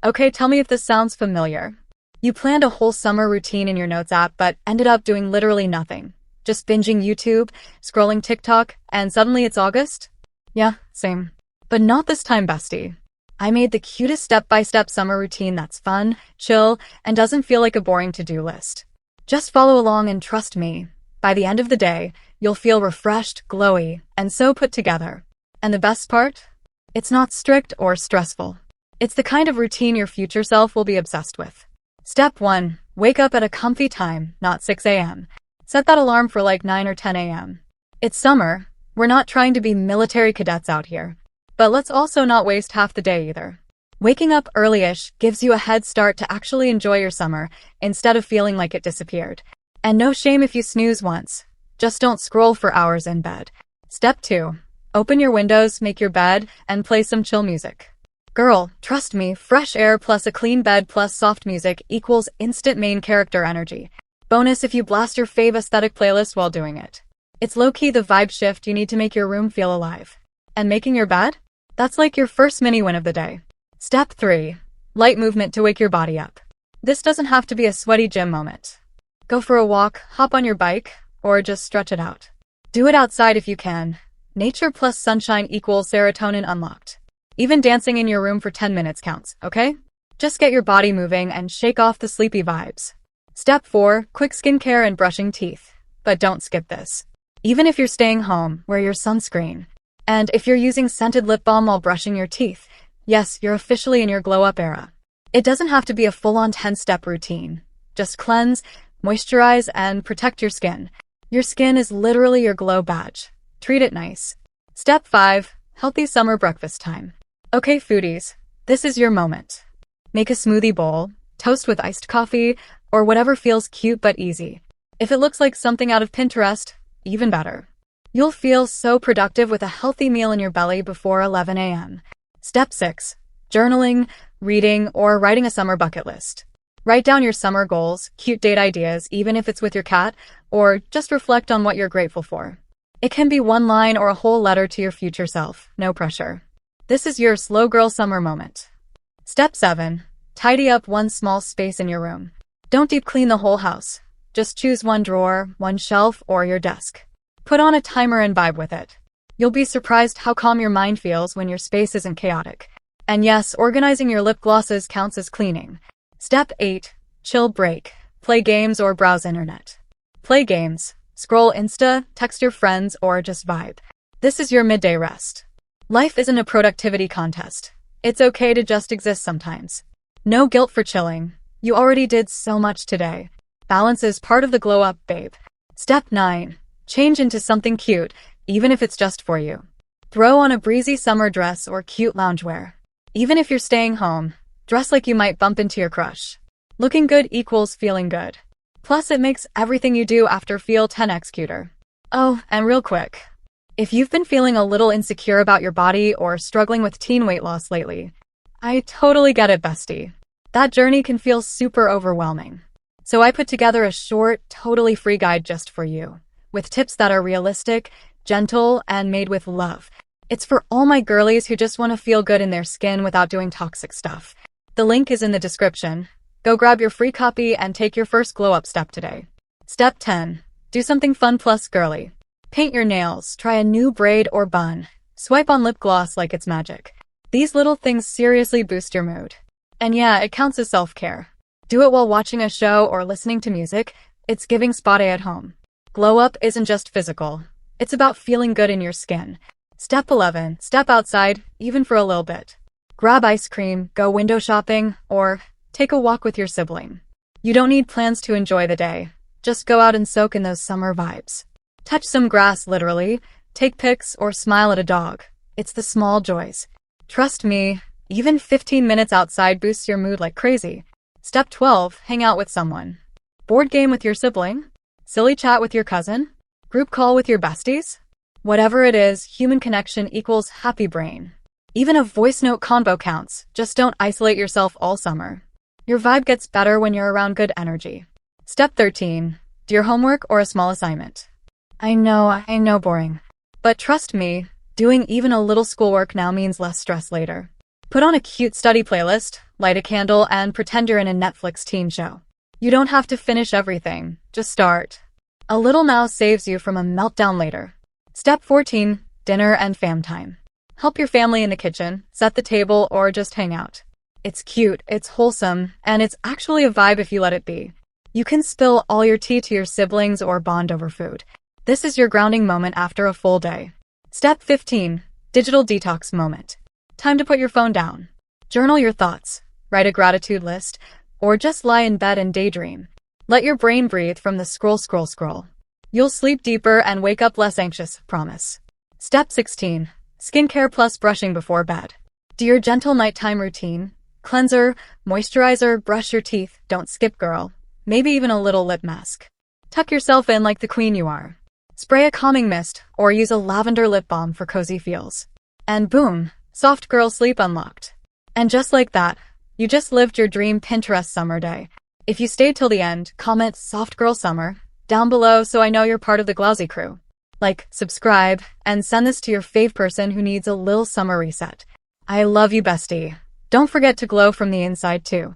Okay, tell me if this sounds familiar. You planned a whole summer routine in your notes app, but ended up doing literally nothing. Just binging YouTube, scrolling TikTok, and suddenly it's August? Yeah, same. But not this time, bestie. I made the cutest step-by-step summer routine that's fun, chill, and doesn't feel like a boring to-do list. Just follow along and trust me. By the end of the day, you'll feel refreshed, glowy, and so put together. And the best part? It's not strict or stressful. It's the kind of routine your future self will be obsessed with. Step 1. Wake up at a comfy time, not 6 a.m. Set that alarm for like 9 or 10 a.m. It's summer. We're not trying to be military cadets out here. But let's also not waste half the day either. Waking up early-ish gives you a head start to actually enjoy your summer instead of feeling like it disappeared. And no shame if you snooze once. Just don't scroll for hours in bed. Step 2. Open your windows, make your bed, and play some chill music. Girl, trust me, fresh air plus a clean bed plus soft music equals instant main character energy. Bonus if you blast your fave aesthetic playlist while doing it. It's low-key the vibe shift you need to make your room feel alive. And making your bed? That's like your first mini win of the day. Step 3. Light movement to wake your body up. This doesn't have to be a sweaty gym moment. Go for a walk, hop on your bike, or just stretch it out. Do it outside if you can. Nature plus sunshine equals serotonin unlocked. Even dancing in your room for 10 minutes counts, okay? Just get your body moving and shake off the sleepy vibes. Step 4. Quick skincare and brushing teeth. But don't skip this. Even if you're staying home, wear your sunscreen. And if you're using scented lip balm while brushing your teeth, yes, you're officially in your glow-up era. It doesn't have to be a full-on 10-step routine. Just cleanse, moisturize, and protect your skin. Your skin is literally your glow badge. Treat it nice. Step 5. Healthy summer breakfast time. Okay, foodies, this is your moment. Make a smoothie bowl, toast with iced coffee, or whatever feels cute but easy. If it looks like something out of Pinterest, even better. You'll feel so productive with a healthy meal in your belly before 11 a.m. Step 6. Journaling, reading, or writing a summer bucket list. Write down your summer goals, cute date ideas, even if it's with your cat, or just reflect on what you're grateful for. It can be one line or a whole letter to your future self, no pressure. This is your slow girl summer moment. Step 7. Tidy up one small space in your room. Don't deep clean the whole house. Just choose one drawer, one shelf, or your desk. Put on a timer and vibe with it. You'll be surprised how calm your mind feels when your space isn't chaotic. And yes, organizing your lip glosses counts as cleaning. Step 8. Chill break. Play games or browse internet. Play games. Scroll Insta, text your friends, or just vibe. This is your midday rest. Life isn't a productivity contest. It's okay to just exist sometimes. No guilt for chilling. You already did so much today. Balance is part of the glow up, babe. Step 9. Change into something cute, even if it's just for you. Throw on a breezy summer dress or cute loungewear. Even if you're staying home, dress like you might bump into your crush. Looking good equals feeling good. Plus, it makes everything you do after feel 10x cuter. Oh, and real quick. If you've been feeling a little insecure about your body or struggling with teen weight loss lately, I totally get it, bestie. That journey can feel super overwhelming. So I put together a short, totally free guide just for you, with tips that are realistic, gentle, and made with love. It's for all my girlies who just want to feel good in their skin without doing toxic stuff. The link is in the description. Go grab your free copy and take your first glow-up step today. Step 10. Do something fun plus girly. Paint your nails, try a new braid or bun. Swipe on lip gloss like it's magic. These little things seriously boost your mood. And yeah, it counts as self-care. Do it while watching a show or listening to music. It's giving spot A at home. Glow up isn't just physical. It's about feeling good in your skin. Step 11. Step outside, even for a little bit. Grab ice cream, go window shopping, or take a walk with your sibling. You don't need plans to enjoy the day. Just go out and soak in those summer vibes. Touch some grass, literally. Take pics or smile at a dog. It's the small joys. Trust me, even 15 minutes outside boosts your mood like crazy. Step 12. Hang out with someone. Board game with your sibling? Silly chat with your cousin? Group call with your besties? Whatever it is, human connection equals happy brain. Even a voice note combo counts. Just don't isolate yourself all summer. Your vibe gets better when you're around good energy. Step 13. Do your homework or a small assignment. I know, boring. But trust me, doing even a little schoolwork now means less stress later. Put Put on a cute study playlist, light a candle, and pretend you're in a Netflix teen show. You don't have to finish everything, just start. A little now saves you from a meltdown later. Step 14. Dinner and fam time. Help your family in the kitchen, set the table, or just hang out. It's cute, it's wholesome, and it's actually a vibe if you let it be. You can spill all your tea to your siblings or bond over food. This is your grounding moment after a full day. Step 15. Digital detox moment. Time to put your phone down. Journal your thoughts, write a gratitude list, or just lie in bed and daydream. Let your brain breathe from the scroll. You'll sleep deeper and wake up less anxious, promise. Step 16. Skincare plus brushing before bed. Do your gentle nighttime routine. Cleanser, moisturizer, brush your teeth, don't skip girl. Maybe even a little lip mask. Tuck yourself in like the queen you are. Spray a calming mist or use a lavender lip balm for cozy feels. And boom, soft girl sleep unlocked. And just like that, you just lived your dream Pinterest summer day. If you stayed till the end, comment soft girl summer down below so I know you're part of the Glowzzie crew. Like, subscribe, and send this to your fave person who needs a little summer reset. I love you, bestie. Don't forget to glow from the inside too.